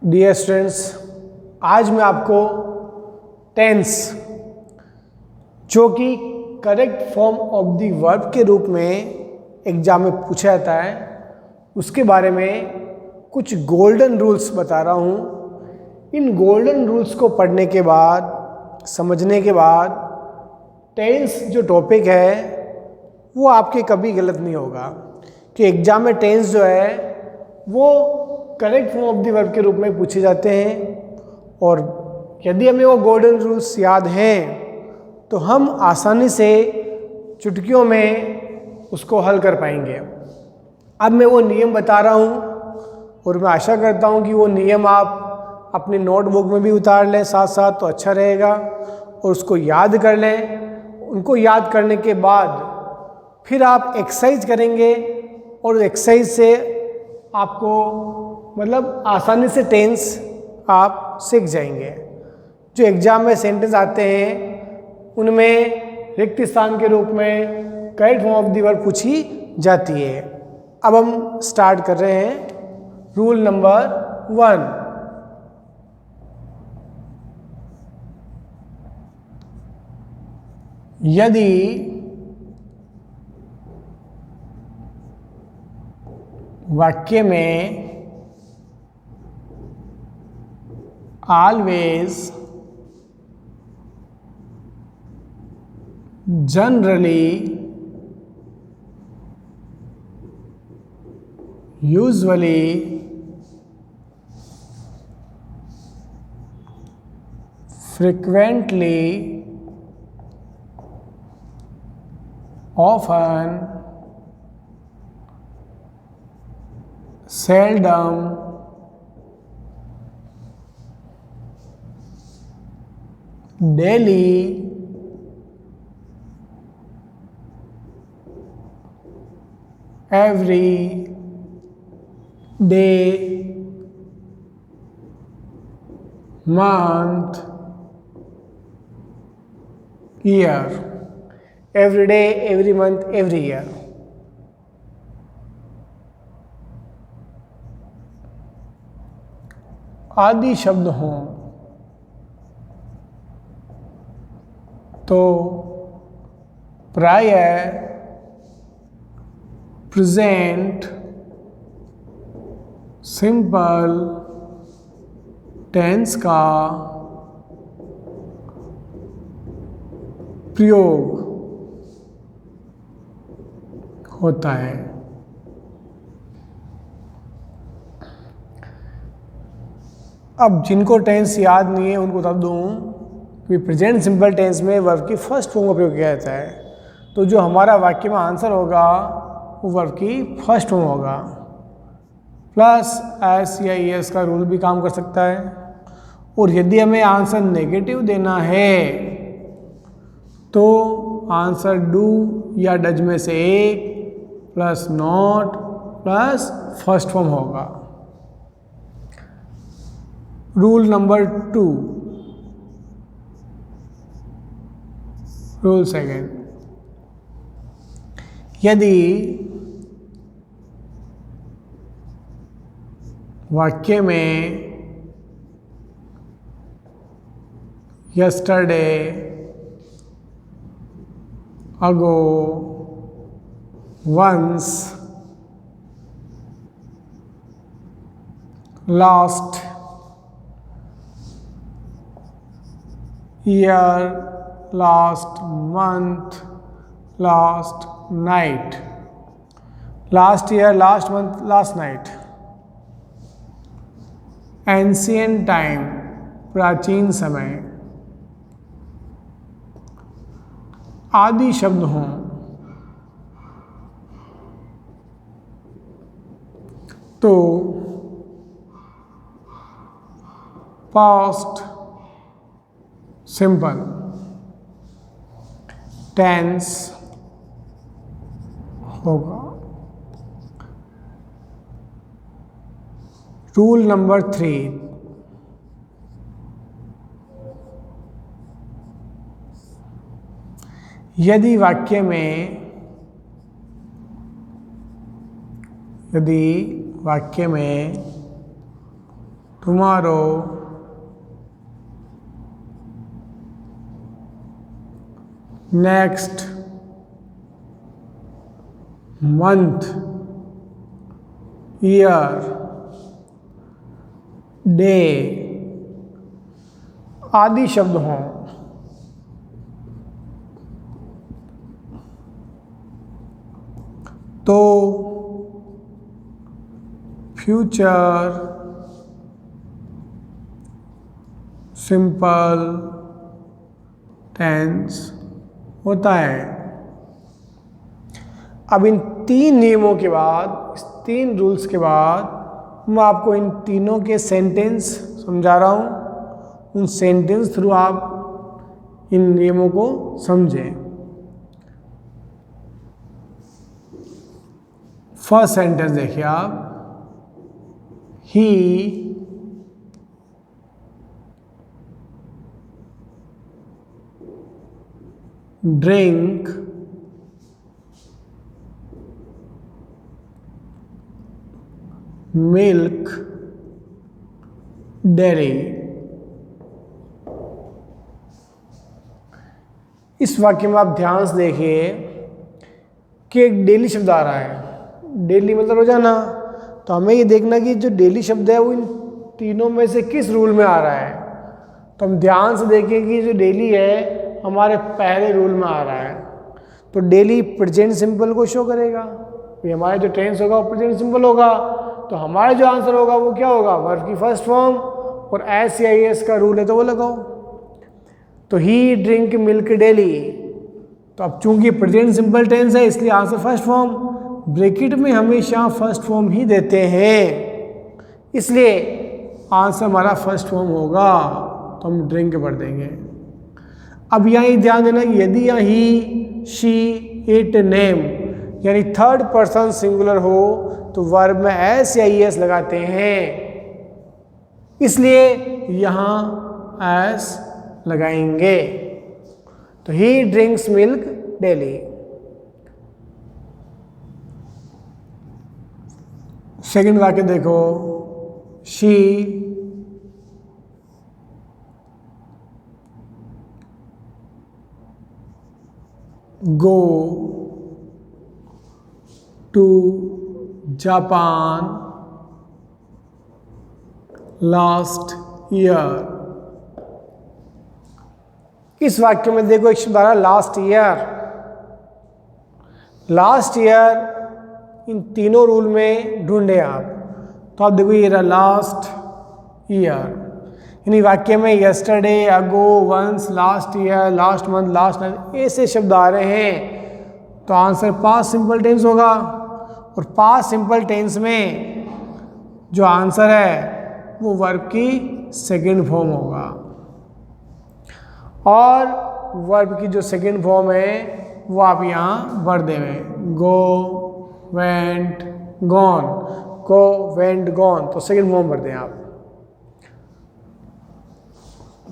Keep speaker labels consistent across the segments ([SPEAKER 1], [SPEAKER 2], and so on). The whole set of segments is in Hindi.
[SPEAKER 1] डियर स्टूडेंट्स, आज मैं आपको टेंस जो कि correct form of the verb के रूप में एग्जाम में पूछा जाता है उसके बारे में कुछ गोल्डन रूल्स बता रहा हूँ। इन गोल्डन रूल्स को पढ़ने के बाद, समझने के बाद टेंस जो टॉपिक है वो आपके कभी गलत नहीं होगा कि एग्जाम में टेंस जो है वो correct form of the verb के रूप में पूछे जाते हैं। और यदि हमें वो गोल्डन रूल्स याद हैं तो हम आसानी से चुटकियों में उसको हल कर पाएंगे। अब मैं वो नियम बता रहा हूँ और मैं आशा करता हूँ कि वो नियम आप अपनी नोटबुक में भी उतार लें साथ साथ, तो अच्छा रहेगा और उसको याद कर लें। उनको याद करने के बाद फिर आप एक्सरसाइज करेंगे और एक्सरसाइज से आपको मतलब आसानी से टेंस आप सीख जाएंगे। जो एग्जाम में सेंटेंस आते हैं उनमें रिक्त स्थान के रूप में correct form of the verb पूछी जाती है। अब हम स्टार्ट कर रहे हैं। रूल नंबर 1, यदि वाक्य में always, generally, usually, frequently, often, seldom, daily, every day, month, year, every day, every month, every year। आदि शब्द हों तो प्रायः प्रेजेंट सिंपल टेंस का प्रयोग होता है। अब जिनको टेंस याद नहीं है उनको बता दूँ कि प्रेजेंट सिंपल टेंस में वर्ब की फर्स्ट फॉर्म का प्रयोग किया जाता है। तो जो हमारा वाक्य में आंसर होगा वो वर्ब की फर्स्ट फॉर्म होगा। प्लस एस या एस का रूल भी काम कर सकता है। और यदि हमें आंसर नेगेटिव देना है तो आंसर डू या डज में से एक plus not plus first form होगा। रूल नंबर 2, रूल सेकंड, यदि वाक्य में yesterday, ago, once, last, year, last month, last night, last year, last month, last night, ancient time, प्राचीन समय, आदि शब्द हों तो पास्ट सिंपल टेंस होगा। रूल नंबर 3, यदि वाक्य में tomorrow, next month, year, day आदि शब्द हों तो फ्यूचर सिंपल टेंस होता है। अब इन 3 नियमों के बाद, इस 3 रूल्स के बाद मैं आपको इन तीनों के सेंटेंस समझा रहा हूँ। उन सेंटेंस थ्रू आप इन नियमों को समझें। फर्स्ट सेंटेंस देखिए आप, ही ड्रिंक मिल्क डेयरी। इस वाक्य में आप ध्यान से देखिए कि एक डेली शब्द आ रहा है। डेली मतलब रोजाना। तो हमें ये देखना कि जो डेली शब्द है वो इन तीनों में से किस रूल में आ रहा है। तो हम ध्यान से देखें कि जो डेली है हमारे पहले रूल में आ रहा है। तो डेली प्रेजेंट सिंपल को शो करेगा। ये हमारा जो टेंस होगा वो प्रेजेंट सिंपल होगा। तो हमारा जो आंसर होगा वो क्या होगा, वर्ब की फर्स्ट फॉर्म। और एस या एस का रूल है तो वो लगाओ। तो ही ड्रिंक मिल्क डेली। तो अब चूंकि प्रेजेंट सिंपल टेंस है इसलिए आंसर फर्स्ट फॉर्म। ब्रैकेट में हमेशा फर्स्ट फॉर्म ही देते हैं, इसलिए आंसर हमारा फर्स्ट फॉर्म होगा। तो हम ड्रिंक पढ़ देंगे। अब यहाँ ध्यान देना कि यदि यहाँ ही, शी, इट, नेम यानी थर्ड पर्सन सिंगुलर हो तो वर्ब में एस या ईएस लगाते हैं, इसलिए यहाँ एस लगाएंगे। तो ही ड्रिंक्स मिल्क डेली। सेकंड वाक्य देखो, she go to Japan last year। इस वाक्य में देखो एक शब्द आ रहा है last year. Last year in तीनों रूल में ढूंढे आप। तो आप देखो ये रहा लास्ट ईयर। यानी वाक्य में yesterday, ago, once, last year, last month, last night ऐसे शब्द आ रहे हैं। तो आंसर पास्ट सिंपल टेंस होगा। और पास्ट सिंपल टेंस में जो आंसर है वो वर्ब की सेकंड फॉर्म होगा। और वर्ब की जो सेकंड फॉर्म है वो आप यहाँ भर देंगे, गो, वेंट, गॉन। गो, वेंट, गॉन, तो सेकंड फॉर्म भर दें आप।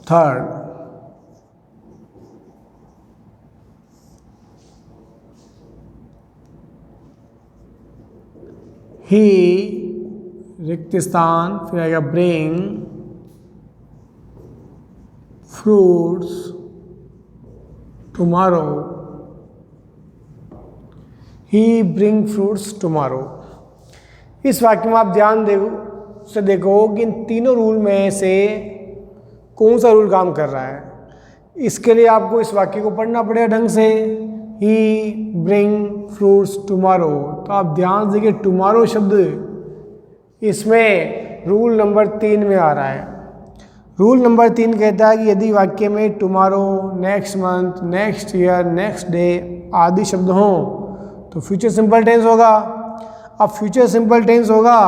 [SPEAKER 1] थर्ड, ही रिक्त स्थान, फिर आएगा ब्रिंग फ्रूट्स टुमारो। ही ब्रिंग फ्रूट्स टुमारो। इस वाक्य में आप ध्यान से देखो कि इन तीनों रूल में से कौन सा रूल काम कर रहा है। इसके लिए आपको इस वाक्य को पढ़ना पड़ेगा ढंग से। ही ब्रिंग फ्रूट्स टुमारो। तो आप ध्यान से देखिए टुमारो शब्द इसमें रूल नंबर 3 में आ रहा है। रूल नंबर 3 कहता है कि यदि वाक्य में tomorrow, next month, next year, next day आदि शब्द हों तो फ्यूचर सिंपल टेंस होगा। अब फ्यूचर सिंपल टेंस होगा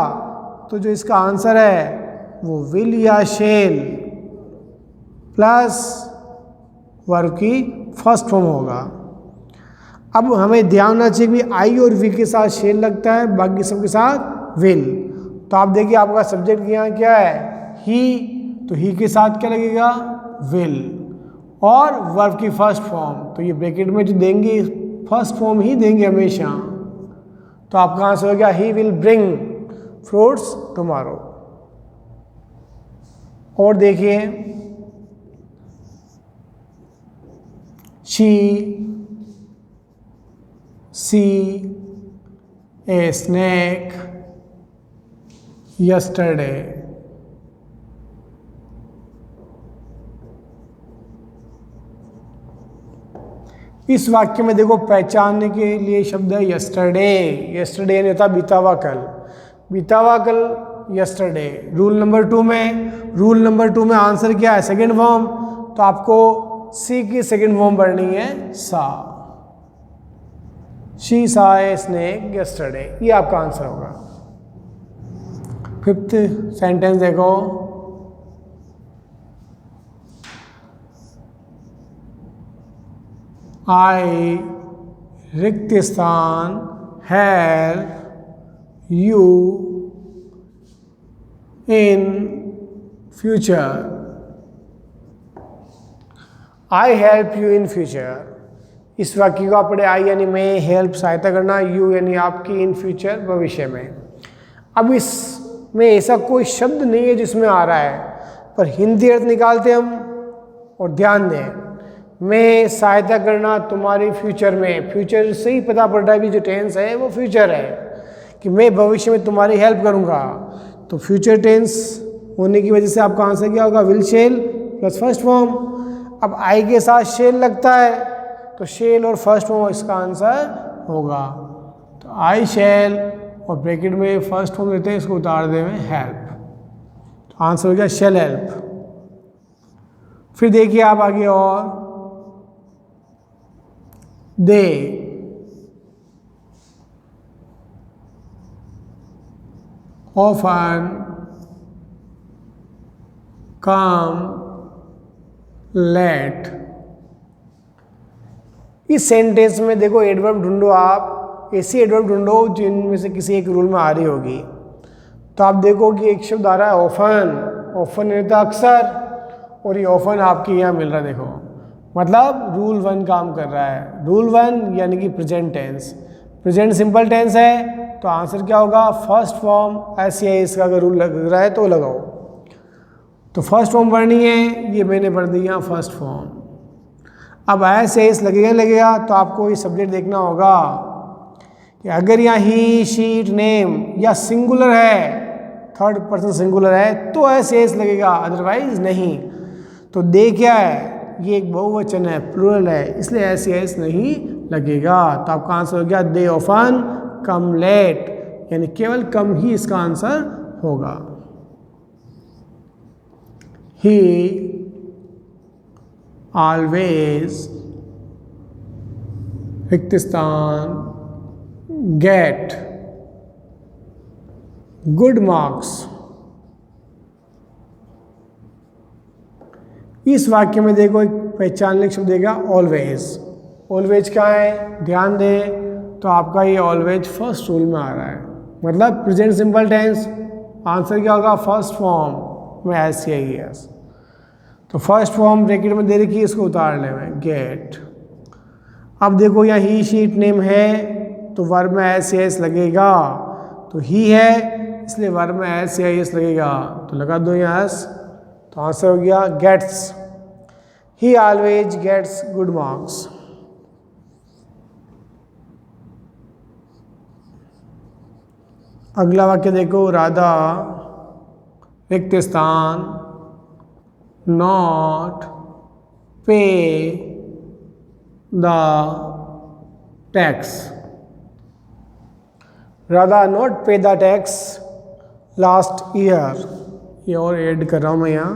[SPEAKER 1] तो जो इसका आंसर है वो विल या शेल प्लस वर्ब की फर्स्ट फॉर्म होगा। अब हमें ध्यान रखना चाहिए कि आई और वी के साथ शेल लगता है, बाकी सबके साथ विल। तो आप देखिए आपका सब्जेक्ट यहाँ क्या है, ही, तो ही के साथ क्या लगेगा, विल। और वर्ब की फर्स्ट फॉर्म, तो ये ब्रैकेट में जो देंगे फर्स्ट फॉर्म ही देंगे हमेशा। तो आपका आंसर हो गया he will bring fruits tomorrow. और देखिए, she see a snack yesterday. इस वाक्य में देखो पहचानने के लिए शब्द है यस्टरडे। यस्टरडे यानी था बीता हुआ कल, बीता हुआ कल यस्टरडे। रूल नंबर टू में आंसर क्या है? Second form. तो आपको सी की सेकंड फॉर्म पढ़नी है सा। शी सा ए स्नेक यस्टरडे, ये आपका आंसर होगा। फिफ्थ सेंटेंस देखो, आई रिक्त स्थान help you in future. I help you in future. इस वाक्य को आप पढ़े, आई यानी मैं, हेल्प सहायता करना, यू यानी आपकी, इन फ्यूचर भविष्य में। अब इसमें ऐसा कोई शब्द नहीं है जिसमें आ रहा है, पर हिंदी अर्थ निकालते हम। और ध्यान दें, मैं सहायता करना तुम्हारी फ्यूचर में, फ्यूचर से ही पता पड़ रहा है कि जो टेंस है वो फ्यूचर है, कि मैं भविष्य में तुम्हारी हेल्प करूंगा। तो फ्यूचर टेंस होने की वजह से आपका आंसर क्या होगा? Will shell plus first form. अब आई के साथ शेल लगता है तो शेल और फर्स्ट फॉर्म इसका आंसर होगा। तो आई शेल और ब्रैकेट में फर्स्ट फॉर्म देते हैं, इसको उतार दे में हेल्प। तो आंसर हो गया शेल हेल्प। फिर देखिए आप आगे, और दे often come late। इस सेंटेंस में देखो एडवर्ब ढूंढो, आप ऐसी एडवर्ब ढूंढो जिनमें से किसी एक रूल में आ रही होगी। तो आप देखो कि एक शब्द आ रहा है ऑफन। ऑफन रहता अक्सर, और ये ऑफन आपके यहाँ मिल रहा है। देखो मतलब रूल 1 काम कर रहा है। रूल 1 यानी कि present tense, present simple tense है। तो आंसर क्या होगा? फर्स्ट फॉर्म एस या इसका अगर रूल लग रहा है तो लगाओ। तो फर्स्ट फॉर्म पढ़नी है, ये मैंने पढ़ दिया फर्स्ट फॉर्म। अब एस या इस लगेगा तो आपको ये सब्जेक्ट देखना होगा कि अगर यहाँ ही, शी, इट, नेम या सिंगुलर है, थर्ड पर्सन सिंगुलर है, तो एस या इस लगेगा, अदरवाइज नहीं। तो दे क्या है? ये एक बहुवचन है, प्लूरल है, इसलिए एस या इस नहीं लगेगा। तो आपका आंसर हो गया दे ऑफन कम लेट, यानी केवल कम ही इसका आंसर होगा। ही ऑलवेज रिक्त स्थान गेट गुड मार्क्स। इस वाक्य में देखो एक पहचानने का शब्द देगा ऑलवेज। ऑलवेज क्या है? ध्यान दें तो आपका ये ऑलवेज फर्स्ट रूल में आ रहा है, मतलब प्रेजेंट सिंपल टेंस। आंसर क्या होगा? फर्स्ट फॉर्म में एस या एस। तो फर्स्ट फॉर्म ब्रैकेट में दे रखी है, इसको उतार ले में गेट। अब देखो यहाँ ही, शी, इट, नेम है तो वर्ब में एस या एस लगेगा। तो ही है इसलिए वर्ब में एस या एस लगेगा, तो लगा दो यहाँ एस। तो आंसर हो गया gets. He always gets good marks. अगला वाक्य देखो, राधा रिक्त स्थान not pay the tax. Radha not pay the tax last year. ये और ऐड कर रहा हूं मैं यहाँ।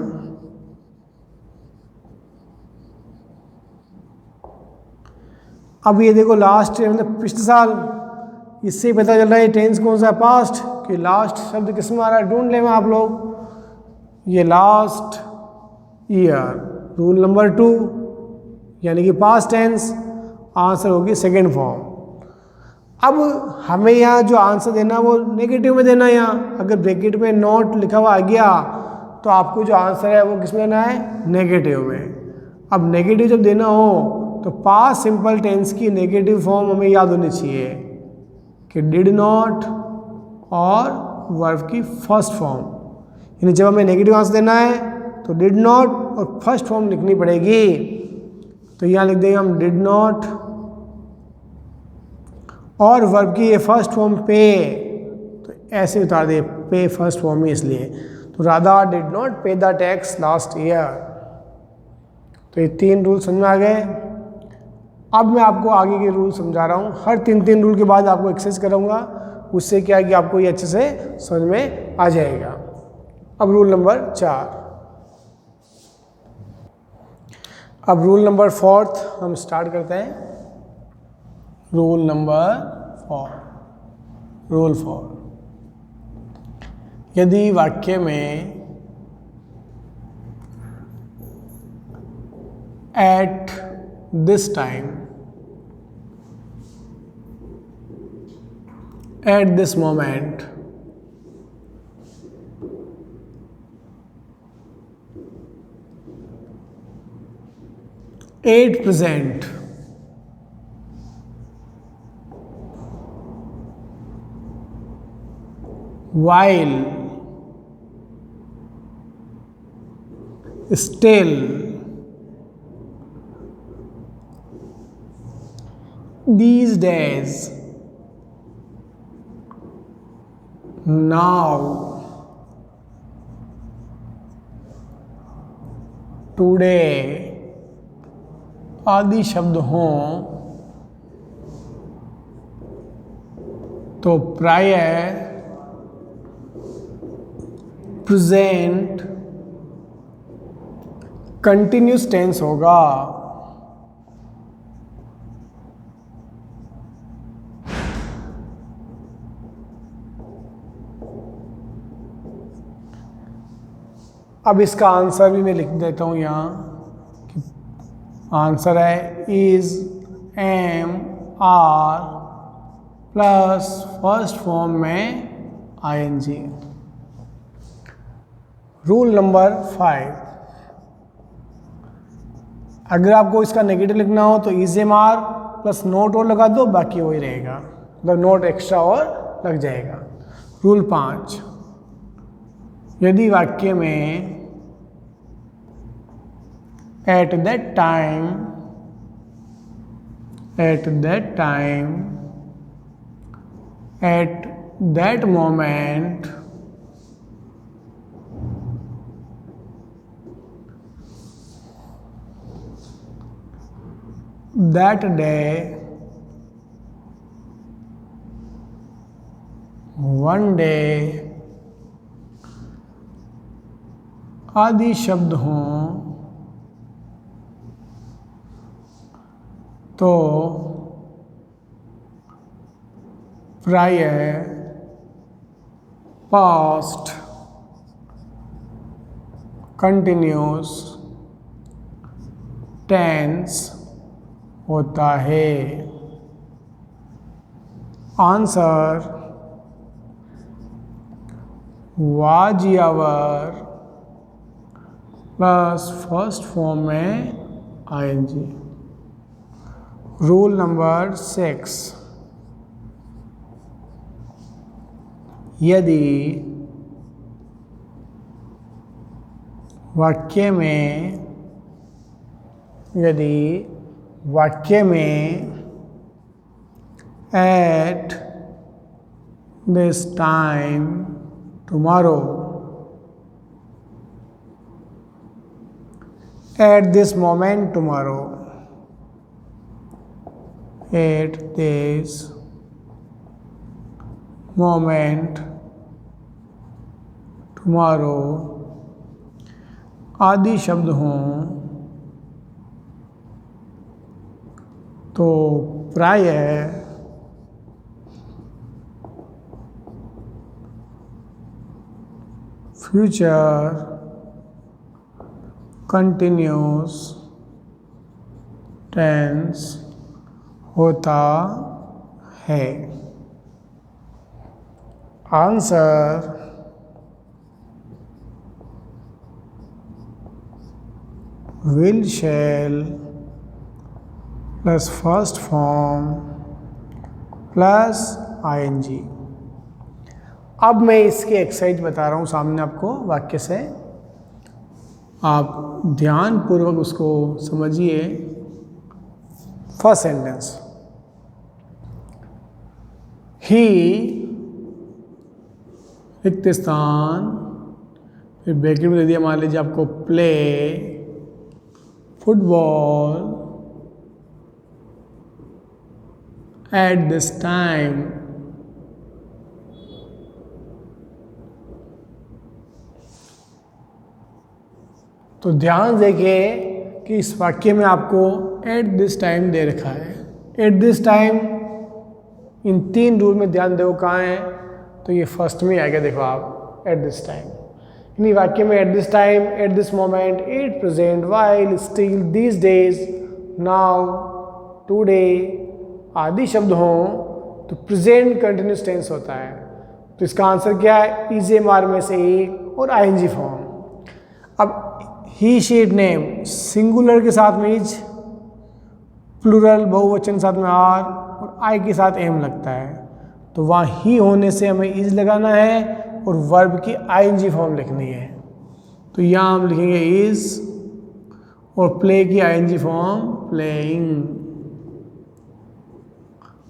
[SPEAKER 1] अब ये देखो लास्ट मतलब पिछले साल, इससे पता चल रहा है टेंस कौन सा है? पास्ट। कि लास्ट शब्द किस में आ रहा है? ढूंढ लें आप लोग। ये लास्ट ईयर, रूल नंबर 2 यानी कि पास्ट टेंस। आंसर होगी सेकेंड फॉर्म। अब हमें यहाँ जो आंसर देना वो नेगेटिव में देना है। यहाँ अगर ब्रैकेट में नॉट लिखा हुआ आ गया तो आपको जो आंसर है वो किस में देना है? नेगेटिव में। अब नेगेटिव जब देना हो तो पास्ट सिंपल टेंस की नेगेटिव फॉर्म हमें याद होनी चाहिए कि डिड नॉट और वर्ब की फर्स्ट फॉर्म। यानी जब हमें नेगेटिव आंसर देना है तो डिड नॉट और फर्स्ट फॉर्म लिखनी पड़ेगी। तो यहाँ लिख देंगे हम डिड नॉट और वर्ब की ये फर्स्ट फॉर्म पे, तो ऐसे उतार दे पे फर्स्ट फॉर्म है इसलिए। तो Radha did not pay the tax last year. तो ये 3 रूल समझ में आ गए। अब मैं आपको आगे के रूल समझा रहा हूँ। हर 3 रूल के बाद आपको एक्सरसाइज कराऊंगा, उससे क्या है कि आपको ये अच्छे से समझ में आ जाएगा। अब रूल नंबर 4। अब रूल नंबर 4 हम स्टार्ट करते हैं। Rule number 4। रूल 4, यदि वाक्य में eight this time, at this moment, at present, while, still, these days, now, today आदि शब्द हों तो प्रायः प्रेजेंट कंटिन्यूस टेंस होगा। अब इसका आंसर भी मैं लिख देता हूं यहाँ। आंसर है is, am, are plus first form में आईएनजी। रूल नंबर 5, अगर आपको इसका नेगेटिव लिखना हो तो is am are plus not और लगा दो, बाकी वही रहेगा, मतलब नोट एक्स्ट्रा और लग जाएगा। रूल 5, यदि वाक्य में eight that time, eight that time, at that moment, that day, one day आदि शब्द हों तो प्रायः पास्ट कंटिन्यूस टेंस होता है। Answer was Yavar plus first form में आईएनजी। रूल नंबर 6, यदि वाक्य में eight this time tomorrow, at this moment tomorrow, at this moment tomorrow आदि शब्द हों तो प्रायः फ्यूचर कंटिन्यूस टेंस होता है। Answer will, shall plus first form plus ING. अब मैं इसके एक्सरसाइज बता रहा हूँ सामने आपको वाक्य से। आप ध्यानपूर्वक उसको समझिए। फर्स्ट सेंटेंस, ही रिक्त स्थान, फिर ब्रैकेट में दे दिया मान लीजिए आपको play football at this time. तो ध्यान देखिए कि इस वाक्य में आपको एट दिस टाइम दे रखा है। Eight this time in 3 rule में ध्यान दो कहाँ है, तो ये फर्स्ट में आ गया। देखो आप एट दिस टाइम, यानी वाक्य में eight this time, at this moment, at present, while, still, these days, now, today आदि शब्द हों तो प्रेजेंट कंटिन्यूस टेंस होता है। तो इसका आंसर क्या है? इजेमार में से एक और आईएनजी फॉर्म। अब ही शीट नेम सिंगुलर के साथ में इज, प्लूरल बहुवचन के साथ में आर और आई के साथ एम लगता है, तो वहाँ ही होने से हमें इज लगाना है और वर्ब की आईएनजी फॉर्म लिखनी है। तो यहाँ हम लिखेंगे इज और प्ले की आईएनजी फॉर्म प्लेइंग।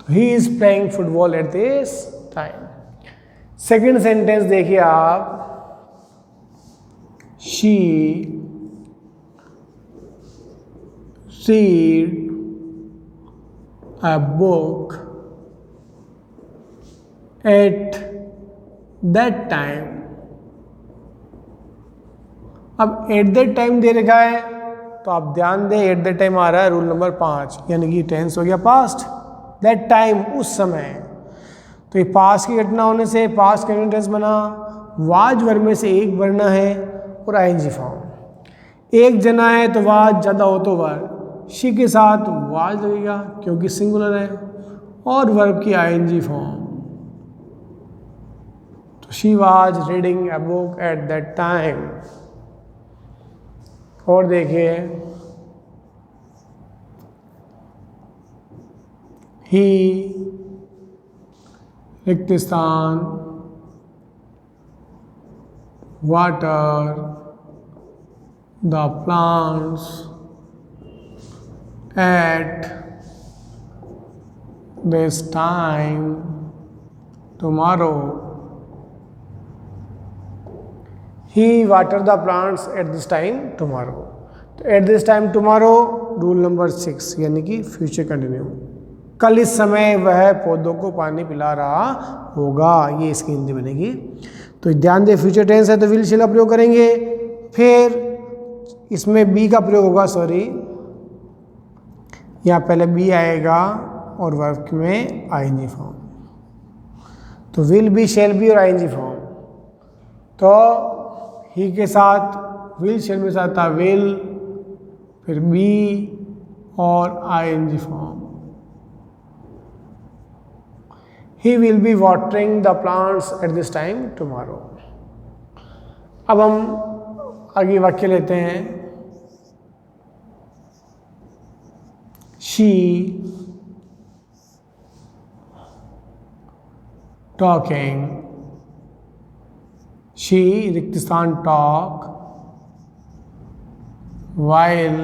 [SPEAKER 1] तो he is playing football at this time. Second sentence देखिए आप, she read a book at that time। अब एट दैट टाइम दे रखा है तो आप ध्यान दें, एट दैट टाइम आ रहा है रूल नंबर 5, यानी कि टेंस हो गया पास्ट। दैट टाइम उस समय, तो ये पास्ट की घटना होने से पास्ट कंटिन्यूस टेंस बना। वाज वर्ब में से एक बनना है और आईएनजी फॉर्म। एक जना है तो वाज, ज़्यादा हो तो वर्ब, शी के साथ वाज लगेगा क्योंकि सिंगुलर है, और वर्ब की आईएनजी फॉर्म। तो she was reading a book eight that time. और देखिए, ही रिक्त स्थान, water, the plants at this time tomorrow। he water the plants at this time tomorrow। तो at this time tomorrow rule number 6, यानी कि फ्यूचर कंटिन्यू, कल इस समय वह पौधों को पानी पिला रहा होगा, ये इसकी हिंदी बनेगी। तो ध्यान दे, फ्यूचर टेंस है तो विल शिल का प्रयोग करेंगे, फिर इसमें बी का प्रयोग होगा, सॉरी यहाँ पहले बी आएगा और वर्ब में आईएनजी फॉर्म। तो विल बी, शेल बी और आईएनजी फॉर्म। तो ही के साथ विल, शेल में साथ था विल, फिर बी और ING form. He will be watering the plants at this time tomorrow. अब हम आगे वाक्य लेते हैं। She talking, she रिक्त स्थान talk while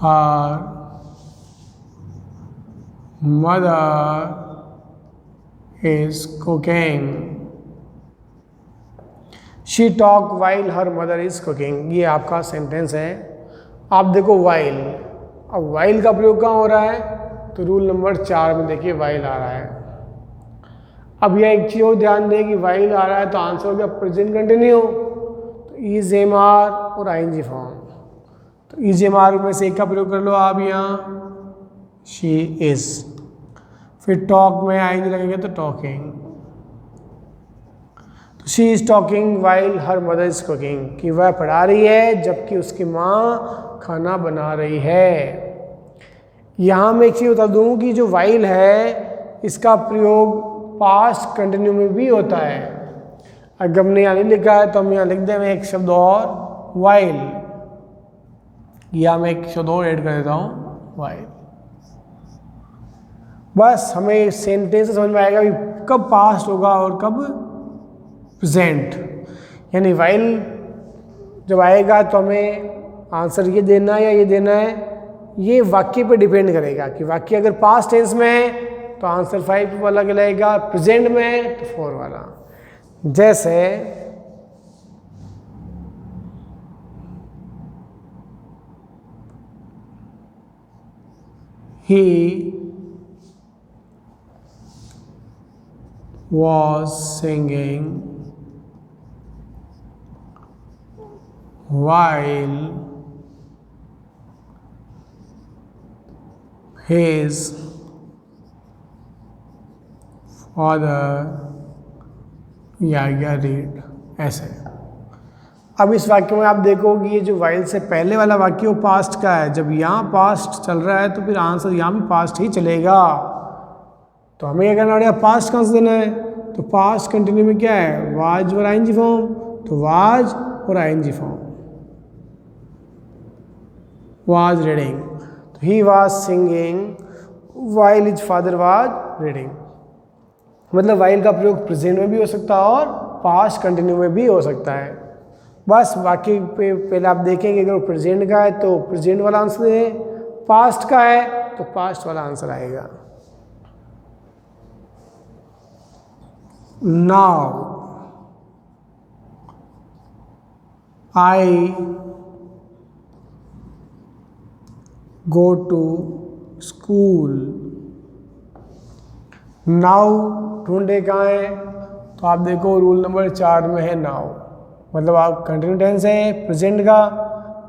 [SPEAKER 1] her mother is cooking। She talk while her mother is cooking, ये आपका सेंटेंस है। आप देखो वाइल, अब वाइल का प्रयोग कहाँ हो रहा है, तो रूल नंबर 4 में देखिए वाइल आ रहा है। अब यह एक चीज और ध्यान दें कि वाइल आ रहा है तो आंसर हो गया प्रेजेंट कंटिन्यू, तो इज एम आर और आईएनजी फॉर्म। तो इज एम आर में से एक का प्रयोग कर लो आप यहाँ, शी इज, फिर टॉक में आईएनजी लगेगा तो टॉकिंग। तो she is talking while her mother is cooking, कि वह पढ़ा रही है जबकि उसकी माँ खाना बना रही है। यहाँ मैं एक चीज़ बता दूँ कि जो वाइल है इसका प्रयोग पास्ट कंटिन्यू में भी होता है। अगर हमने यहाँ नहीं लिखा है तो हम यहाँ लिख दें मैं एक शब्द और, वाइल, या मैं एक शब्द और ऐड कर देता हूँ, वाइल। बस हमें सेंटेंस समझ में आएगा कि कब पास्ट होगा और कब प्रेजेंट। यानी वाइल जब आएगा तो हमें आंसर ये देना है या ये देना है, ये वाक्य पे डिपेंड करेगा कि वाक्य अगर पास्ट टेंस में है तो आंसर 5 वाला कहलाएगा, प्रेजेंट में है तो 4 वाला। जैसे he was singing while his father read। ऐसे अब इस वाक्य में आप देखोगे ये जो वाइल से पहले वाला वाक्य वो पास्ट का है। जब यहाँ पास्ट चल रहा है तो फिर आंसर यहाँ भी पास्ट ही चलेगा। तो हमें क्या करना पड़ेगा, पास्ट का आंसर देना है। तो पास्ट कंटिन्यू में क्या है, वाज और आईएनजी फॉर्म, तो वाज और आईएनजी फॉर्म। वाज रीडिंग, तो he was singing while his father was reading. मतलब वाइल का प्रयोग प्रेजेंट में भी हो सकता है और पास्ट कंटिन्यू में भी हो सकता है। बस वाक्य पे पहले आप देखेंगे अगर वो प्रेजेंट का है तो प्रेजेंट वाला आंसर है, पास्ट का है तो पास्ट वाला आंसर आएगा। Now I go to school. Now ढूंढे कहाँ है, तो आप देखो रूल नंबर 4 में है नाउ। मतलब आप कंटिन्यू टेंस है प्रेजेंट का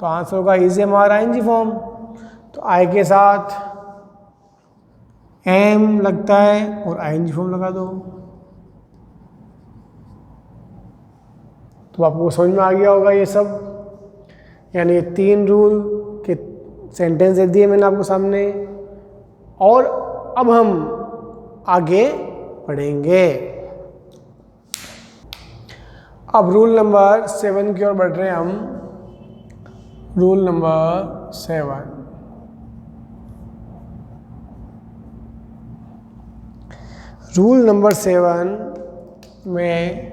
[SPEAKER 1] तो आंसर होगा is am are ING form. तो आई के साथ एम लगता है और आईएनजी फॉर्म लगा दो। तो आपको समझ में आ गया होगा ये सब। यानी 3 रूल के सेंटेंस दे दिए मैंने आपको सामने, और अब हम आगे पढ़ेंगे। अब रूल नंबर 7 की ओर बढ़ रहे हैं हम। रूल नंबर 7, रूल नंबर 7 में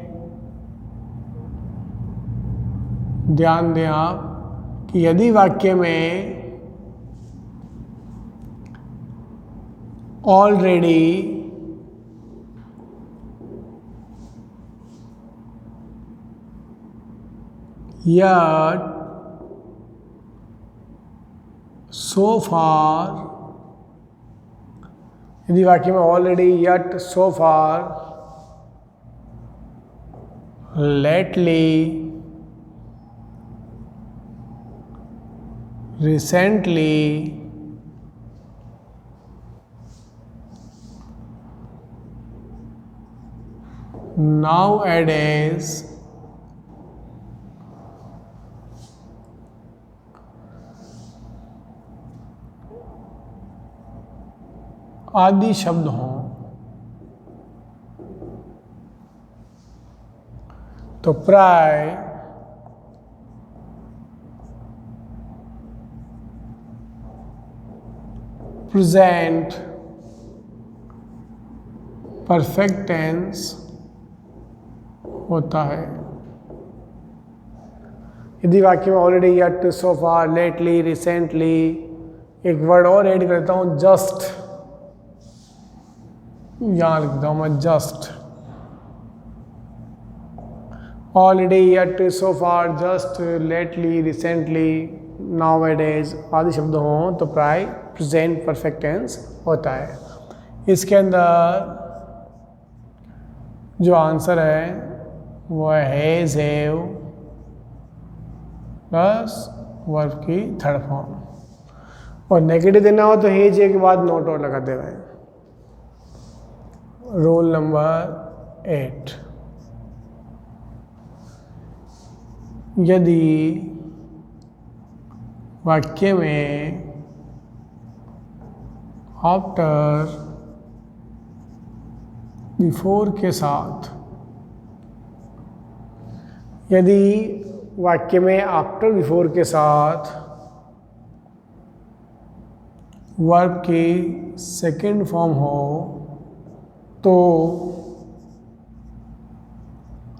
[SPEAKER 1] ध्यान दें आप कि यदि वाक्य में ऑलरेडी yet, so far, यदि वाक्य में already, yet, so far, lately, recently, nowadays, आदि शब्द हों तो प्राय प्रेजेंट परफेक्ट टेंस होता है। यदि वाक्य में ऑलरेडी, यट, सो फार, लेटली, रिसेंटली, एक वर्ड और ऐड करता हूँ जस्ट, यहाँ लिखता हूँ मैं जस्ट। ऑलरेडी, यट, सो फार, जस्ट, लेटली, रिसेंटली, नाउअडेज आदि शब्द हों तो प्राय प्रेजेंट परफेक्ट टेंस होता है। इसके अंदर जो आंसर है वो है हैव प्लस वर्ब की थर्ड फॉर्म, और नेगेटिव देना हो तो हेज के बाद नोट और लगा दे रहे हैं। रूल नंबर 8, यदि वाक्य में आफ्टर बिफोर के साथ, यदि वाक्य में आफ्टर बिफोर के साथ वर्ब की सेकंड फॉर्म हो तो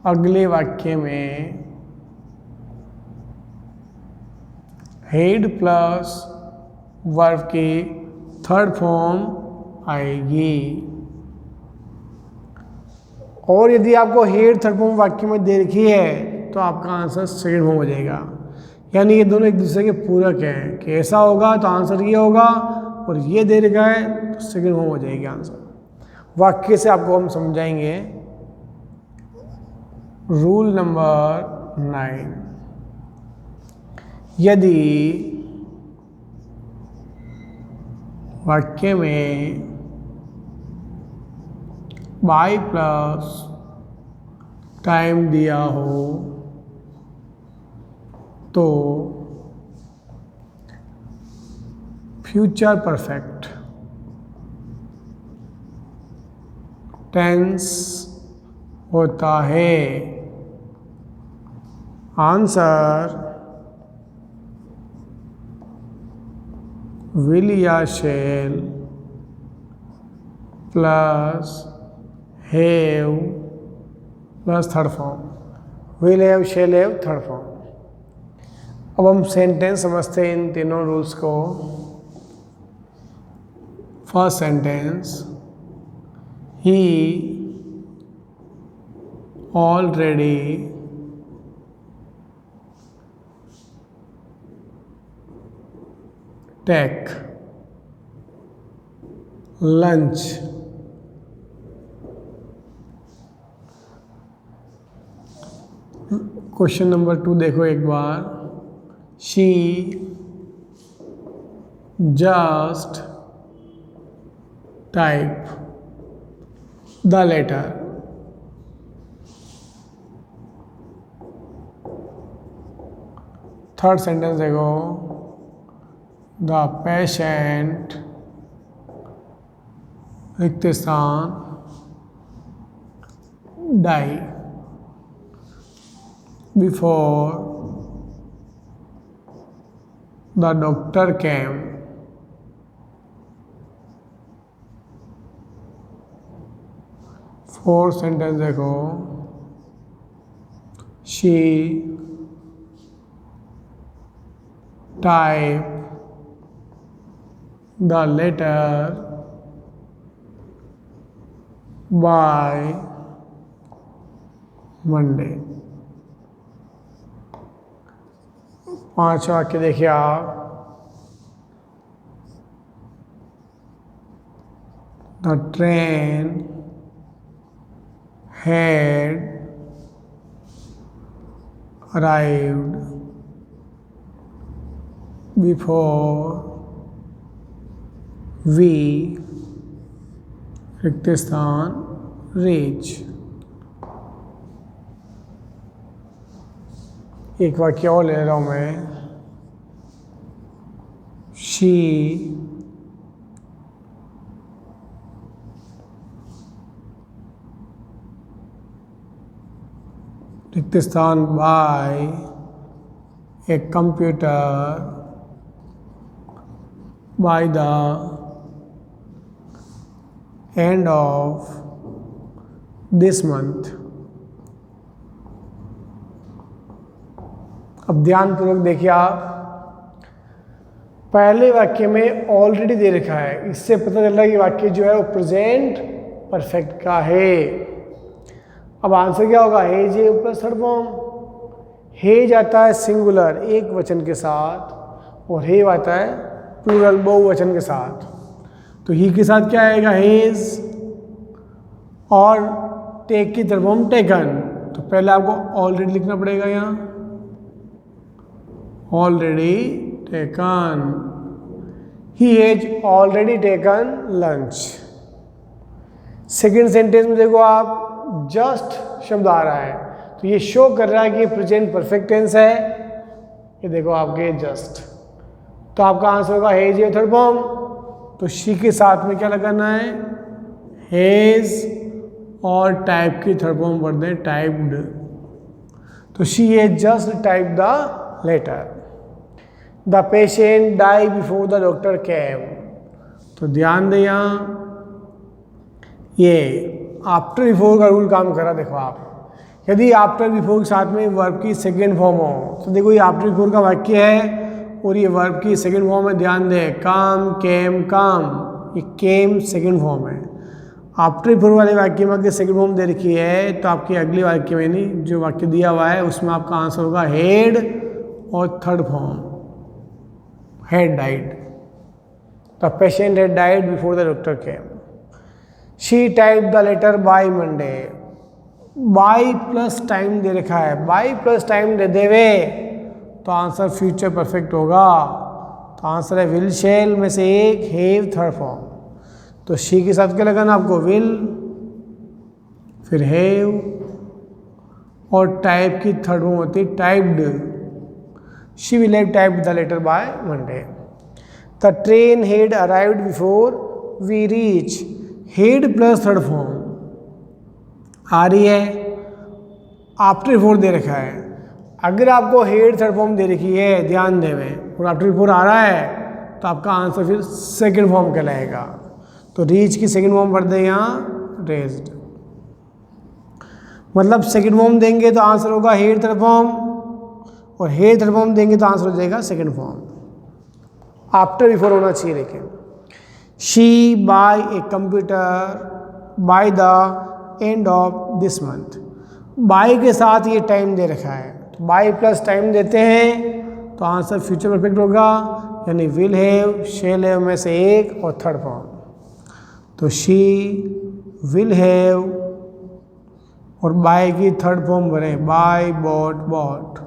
[SPEAKER 1] अगले वाक्य में हेड प्लस वर्ब की थर्ड फॉर्म आएगी। और यदि आपको हेड थर्ड फॉर्म वाक्य में दे रखी है तो आपका आंसर सेकंड फॉर्म हो जाएगा। यानी ये दोनों एक दूसरे के पूरक हैं कि ऐसा होगा तो आंसर ये होगा और ये दे रखा है तो सेकंड फॉर्म हो जाएगी आंसर। वाक्य से आपको हम समझाएंगे। रूल नंबर 9, यदि वाक्य में बाय प्लस टाइम दिया हो तो फ्यूचर परफेक्ट टेंस होता है। आंसर विल या shall plus have plus third form. Will have, shall have, third form. अब हम सेंटेंस समझते हैं इन तीनों रूल्स को। First sentence, he already take lunch. Question number 2 देखो एक बार। She just type the letter. Third sentence देखो। द पेशेंट रिक्त स्थान die before the doctor came. Fourth sentence देखो। She type the letter by Monday। पांचवा वाक्य देखिए आप। The train had arrived before we रिक्त स्थान रीच। एक वाक्य और ले रहा हूं मैं। शी रिक्त स्थान buy a computer by the end of this month। अब ध्यानपूर्वक देखिए आप। पहले वाक्य में ऑलरेडी दे रखा है, इससे पता चल रहा है कि वाक्य जो है वो प्रेजेंट परफेक्ट का है। अब आंसर क्या होगा? हेज है प्लस थर्ड फॉर्म। हेज आता है सिंगुलर एक वचन के साथ और हेव आता है प्लूरल बहुवचन के साथ। तो ही के साथ क्या आएगा? हेज। और टेक की तरफ हम टेकन। तो पहले आपको ऑलरेडी लिखना पड़ेगा यहाँ। Already taken. He has already taken lunch. Second sentence में देखो आप, जस्ट शब्द आ रहा है तो ये शो कर रहा है कि प्रेजेंट परफेक्ट टेंस है। ये देखो आपके जस्ट। तो आपका आंसर होगा हेज या थर्ड फॉर्म। तो शी के साथ में क्या लगाना है? हेज और टाइप की थर्ड फॉर्म पढ़ दें टाइप्ड। तो she has just type the letter. The patient die before the doctor came. तो ध्यान दें यहाँ ये आफ्टर बिफोर का रूल काम करा। देखो आप, यदि आफ्टर बिफोर के साथ में वर्ब की सेकेंड फॉर्म हो तो देखो ये आफ्टर बिफोर का वाक्य है और ये वर्ब की सेकंड फॉर्म है, ध्यान दें, काम, केम, काम, ये केम सेकंड फॉर्म है। आफ्टर बिफोर वाले वाक्य में अगर सेकंड फॉर्म दे रखी है तो आपके अगले वाक्य में नहीं, जो वाक्य दिया हुआ है उसमें आपका आंसर होगा हेड और third form, had died. The patient had died before the doctor came. She type the letter by Monday. By plus time दे रखा है, बाय प्लस टाइम दे देवे तो आंसर फ्यूचर परफेक्ट होगा। तो आंसर है विल शेल में से एक, हैव थर्ड फॉर्म। तो शी के साथ क्या लगाना आपको, विल, फिर हैव, और टाइप की थर्ड फॉर्म होती है typed. She will have typed the letter by Monday. The train had arrived before we reach. Had plus third form आ रही है, आफ्टर बिफोर दे रखा है। अगर आपको हेड थर्ड फॉर्म दे रखी है, ध्यान देवें, और आफ्टर बिफोर आ रहा है तो आपका आंसर फिर सेकंड फॉर्म कहलाएगा। तो रीच की सेकंड फॉर्म पढ़ दें यहाँ रेज्ड। मतलब सेकंड फॉर्म देंगे तो आंसर होगा हेड थर्ड फॉर्म, और हेड थर्ड फॉर्म देंगे तो आंसर हो जाएगा सेकंड फॉर्म। आफ्टर बिफोर होना चाहिए लेकिन। She buy a computer by the end of this month. By के साथ ये टाइम दे रखा है, तो बाय प्लस टाइम देते हैं तो आंसर फ्यूचर परफेक्ट होगा, यानी विल हैव, शेल हैव में से एक और थर्ड फॉर्म। तो शी विल हैव और बाय की थर्ड फॉर्म बने, बाय, बॉट, बॉट।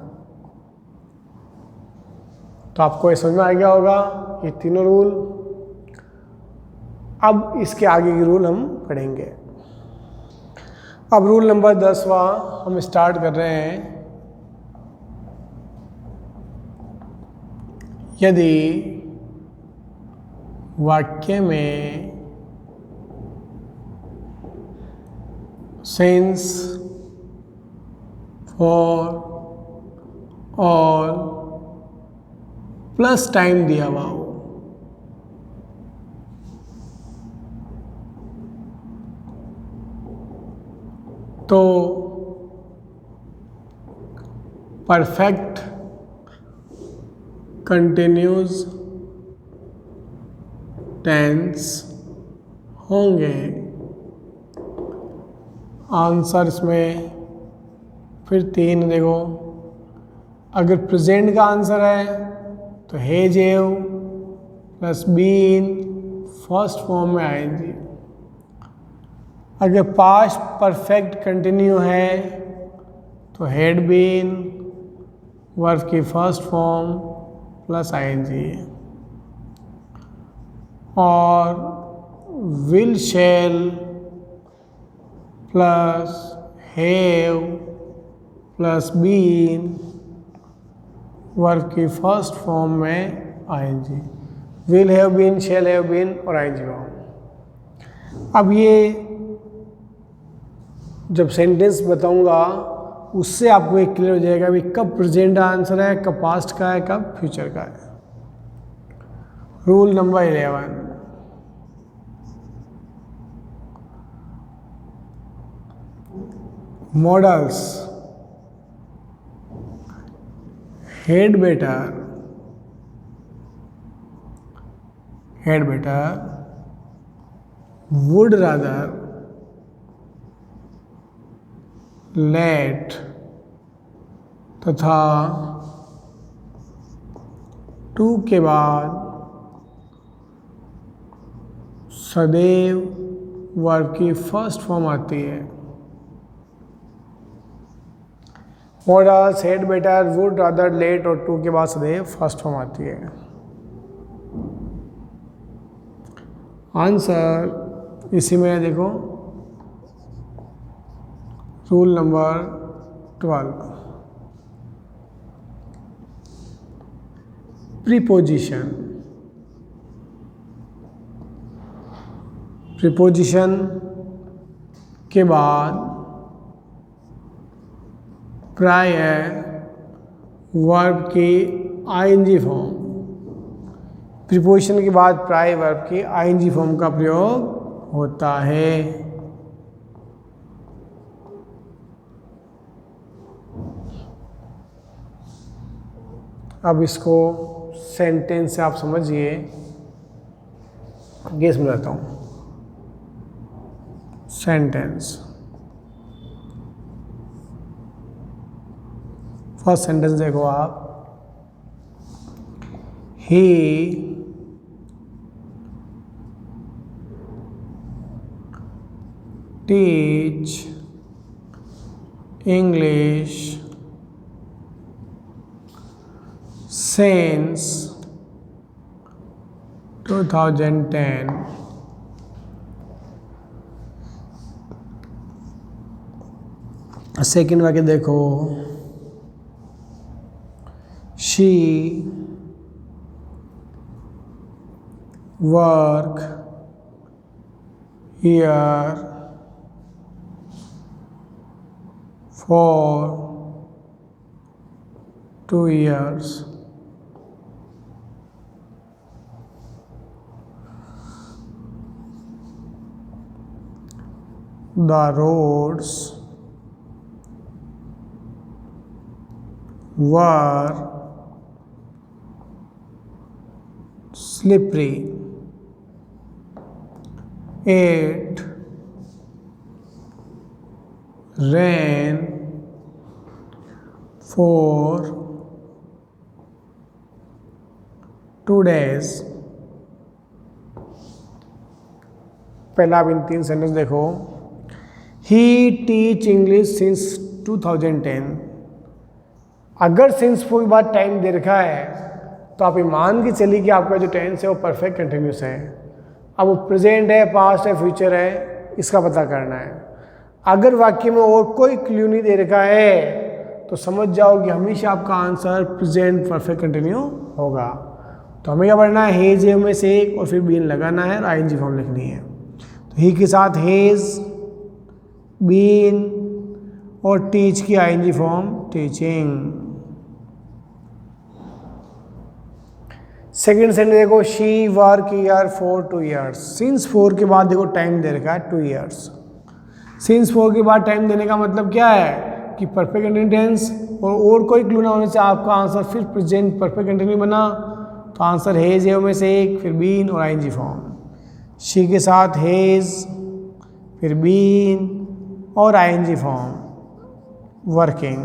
[SPEAKER 1] तो आपको ये समझ में आ गया होगा ये तीनों रूल। अब इसके आगे के रूल हम पढ़ेंगे। अब रूल नंबर 10वां हम स्टार्ट कर रहे हैं। यदि वाक्य में since, for, all plus time दिया हुआ हो तो परफेक्ट कंटिन्यूस टेंस होंगे। आंसर्स में फिर तीन देखो, अगर प्रेजेंट का आंसर है तो has, have plus been first form में आएंगे। अगर पास्ट परफेक्ट कंटिन्यू है तो हैड बीन वर्ब की फर्स्ट फॉर्म प्लस आईएनजी, और will shall plus have plus been verb की फर्स्ट फॉर्म में ING. Will have been, shall have been और आईएनजी फॉर्म। अब ये जब सेंटेंस बताऊंगा उससे आपको एक क्लियर हो जाएगा भी कब प्रेजेंट आंसर है, कब पास्ट का है, कब फ्यूचर का है। Rule number 11, modals had better, had better, would rather, let तथा टू के बाद सदैव वर्ब की फर्स्ट फॉर्म आती है। Modals had better, would rather, let और टू के बाद सदैव फर्स्ट फॉर्म आती है। आंसर इसी में देखो, रूल नंबर 12, प्रीपोजिशन। प्रीपोजिशन के बाद प्रायः वर्ब की आईएनजी फॉर्म, प्रीपोजिशन के बाद प्रायः वर्ब की आईएनजी फॉर्म का प्रयोग होता है। अब इसको सेंटेंस से आप समझिए, गेस में रहता हूँ। सेंटेंस, फर्स्ट सेंटेंस देखो आप, ही टीच इंग्लिश since 2010. सेकेंड वाक्य देखो, she work here for 2 years. The roads were slippery. It rain for 2 days. पहला आप इन 3 सेंटेंस देखो, ही टीच इंग्लिश सिंस 2010। अगर सिंस के बाद टाइम दे रखा है तो आप ये मान के चलिए कि आपका जो टेंस है वो परफेक्ट कंटिन्यूस है। अब वो प्रेजेंट है, पास्ट है, फ्यूचर है, इसका पता करना है। अगर वाक्य में और कोई क्लू नहीं दे रखा है तो समझ जाओ कि हमेशा आपका आंसर प्रेजेंट परफेक्ट कंटिन्यू होगा। तो हमें क्या पढ़ना है, हेज में से एक और फिर बीन लगाना है और आईएनजी फॉर्म लिखनी है। तो ही के साथ हेज, बीन और टीच की ING form teaching. Second sentence देखो, she work here for 2 years। Since 4 के बाद देखो टाइम दे रखा है 2 years। सिंस 4 के बाद टाइम देने का मतलब क्या है कि परफेक्ट कंटिन्यू टेंस और कोई क्लू ना होने से आपका आंसर फिर प्रेजेंट परफेक्ट कंटिन्यू बना। तो आंसर हेज है में से एक, फिर बीन और आईएनजी फॉर्म। शी के साथ हेज, फिर बीन और आईएनजी फॉर्म वर्किंग।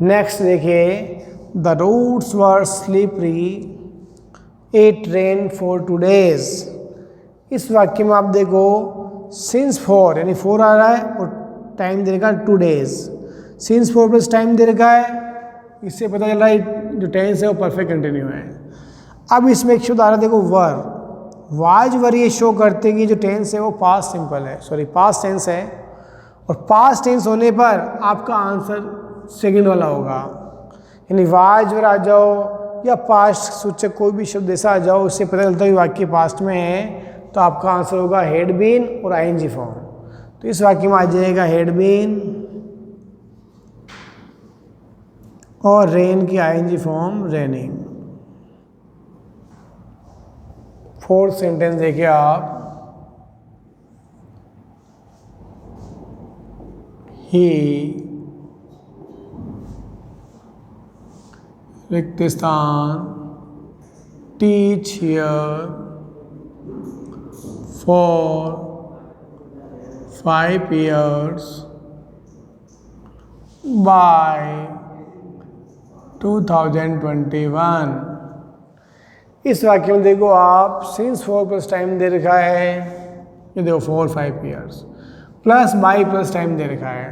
[SPEAKER 1] नेक्स्ट देखिए, the roads were slippery, it rain for 2 days। इस वाक्य में आप देखो सिंस 4 यानी 4 आ रहा है और टाइम दे रखा है 2 days। सिंस 4 प्लस टाइम दे रखा है, इससे पता चल रहा है जो टेंस है वो परफेक्ट कंटिन्यू है। अब इसमें एक शब्द आ रहा है देखो वर, वाज वर, ये शो करते कि जो टेंस है वो पास्ट सिंपल है, सॉरी पास्ट टेंस है। और पास्ट टेंस होने पर आपका आंसर सेकंड वाला होगा, यानी वाज वर आ जाओ या पास्ट सूचक कोई भी शब्द ऐसा आ जाओ, उससे पता चलता है कि वाक्य पास्ट में है। तो आपका आंसर होगा हेड बीन और आईएनजी फॉर्म। तो इस वाक्य में आ जाएगा हेड बीन और रेन की ING form raining. Fourth sentence देखिए आप, ही रिक्तिस्तान teach here for 5 years by 2021। इस वाक्य में देखो आप सिंस 4 प्लस टाइम दे रखा है, ये देखो 4 5 years plus by plus time दे रखा है।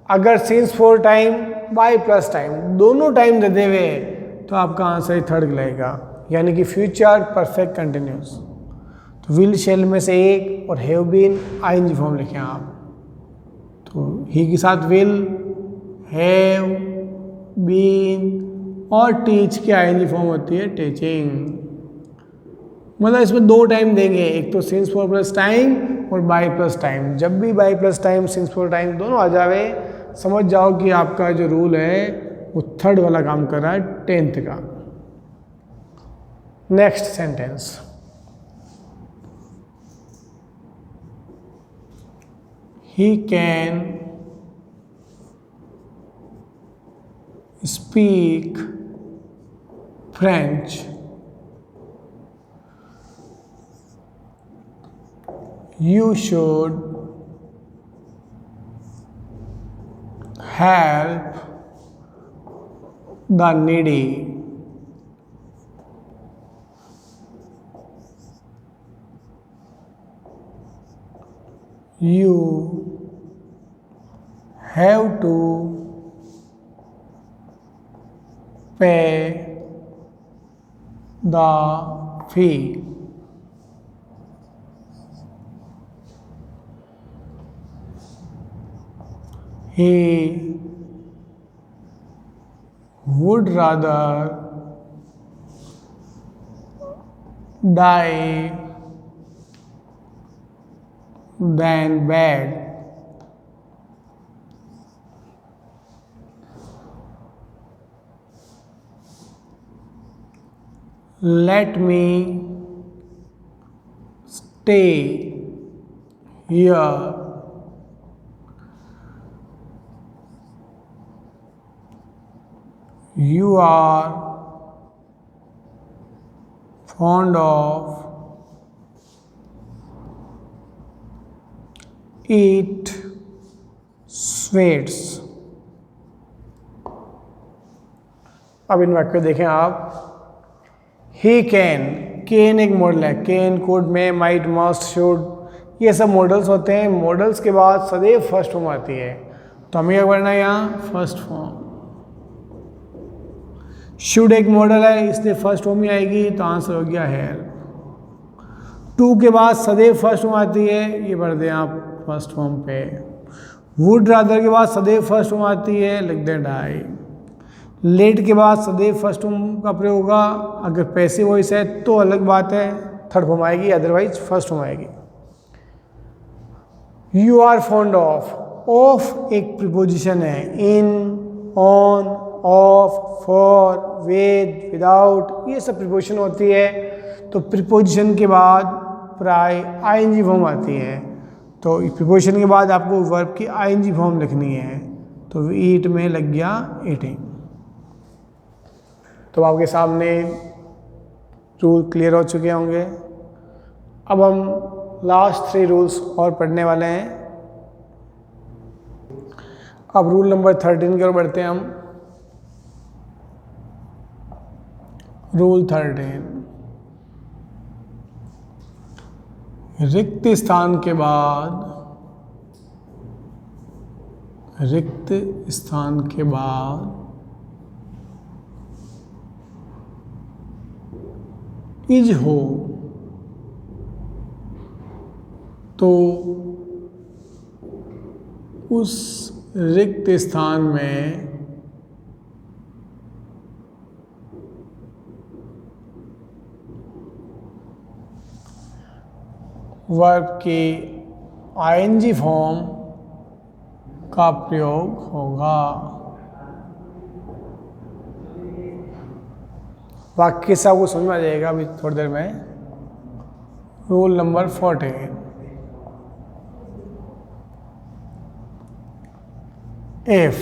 [SPEAKER 1] अगर since 4 time by plus time दोनों टाइम दे दे हुए तो आपका आंसर ही थर्ड लगेगा, यानी कि फ्यूचर परफेक्ट कंटिन्यूस। तो विल शेल में से एक और हैव बीन आईएनजी फॉर्म लिखें आप। तो ही के साथ विल, हैव, बीन और टीच की आईएनजी फॉर्म होती है टीचिंग। मतलब इसमें 2 टाइम देंगे, एक तो सिंस 4 प्लस टाइम और बाई प्लस टाइम। जब भी by plus time since 4 time दोनों आ जावे, समझ जाओ कि आपका जो रूल है वो थर्ड वाला काम कर रहा है 10th का। Next sentence, he can speak French. You should help the needy. You have to pay the fee. He would rather die than beg. Let me stay here. You are fond of eat sweets. अब इन वाक्य देखें आप। ही कैन एक मॉडल है। Can, could, may, might, must, should, ये सब मॉडल्स होते हैं। मॉडल्स के बाद सदैव फर्स्ट फॉर्म आती है, तो हमें क्या करना है यहाँ फर्स्ट फॉर्म। शुड एक मॉडल है, इसलिए फर्स्ट फॉर्म ही आएगी, तो आंसर हो गया हेल्प। टू के बाद सदैव फर्स्ट फॉर्म आती है, ये पढ़ दें आप फर्स्ट फॉर्म पे। वुड रादर के बाद सदैव फर्स्ट फॉर्म आती है, लिख दें डाई। लेट के बाद सदैव फर्स्ट फॉर्म का प्रयोग होगा। अगर पैसिव वॉइस है तो अलग बात है, थर्ड फॉर्म आएगी, अदरवाइज फर्स्ट फॉर्म आएगी। यू आर फॉन्ड ऑफ एक प्रीपोजिशन है। In, on, of, for, with, without, ये सब प्रीपोजिशन होती है। तो प्रीपोजिशन के बाद प्राय आईएनजी फॉर्म आती है, तो प्रीपोजिशन के बाद आपको वर्ब की आईएनजी फॉर्म लिखनी है। तो ईट में लग गया ईटिंग। तो आपके सामने रूल क्लियर हो चुके होंगे। अब हम लास्ट 3 रूल्स और पढ़ने वाले हैं। अब रूल नंबर 13 की ओर बढ़ते हैं हम। रूल 13, रिक्त स्थान के बाद इज हो तो उस रिक्त स्थान में वर्ब के आईएनजी फॉर्म का प्रयोग होगा। वाक्य से आपको समझ में आ जाएगा अभी थोड़ी देर में। रूल नंबर 14, इफ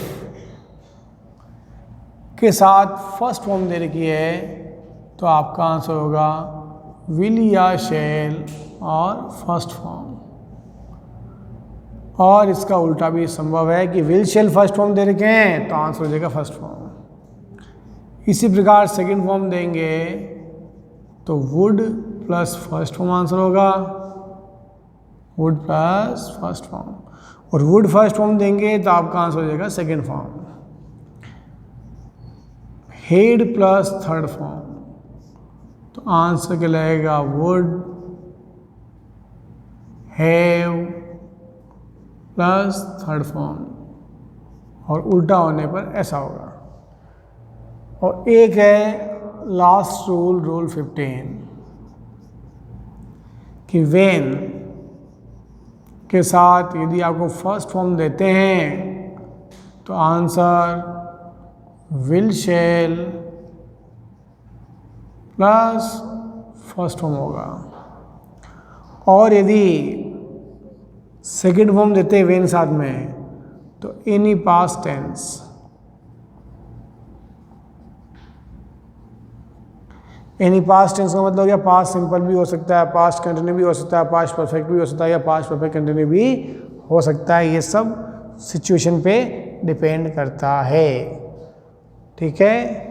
[SPEAKER 1] के साथ फर्स्ट फॉर्म दे रखी है तो आपका आंसर होगा विल या शैल और फर्स्ट फॉर्म। और इसका उल्टा भी संभव है कि विल शैल फर्स्ट फॉर्म दे रखे हैं तो आंसर हो जाएगा फर्स्ट फॉर्म। इसी प्रकार सेकंड फॉर्म देंगे तो would plus first form answer होगा, वुड प्लस फर्स्ट फॉर्म। और वुड फर्स्ट फॉर्म देंगे तो आपका आंसर हो जाएगा second form. Head plus third form तो आंसर क्या लगेगा would have plus third form, और उल्टा होने पर ऐसा होगा। और एक है लास्ट रूल, रूल 15, कि वेन के साथ यदि आपको फर्स्ट फॉर्म देते हैं तो answer will shall plus first form होगा। और यदि सेकेंड फॉर्म देते हैं वेन साथ में तो any past tense any past tense का मतलब क्या, पास्ट सिंपल भी हो सकता है, पास्ट कंटिन्यू भी हो सकता है, पास्ट परफेक्ट भी हो सकता है, या पास्ट परफेक्ट कंटिन्यू भी हो सकता है। ये सब सिचुएशन पे डिपेंड करता है। ठीक है,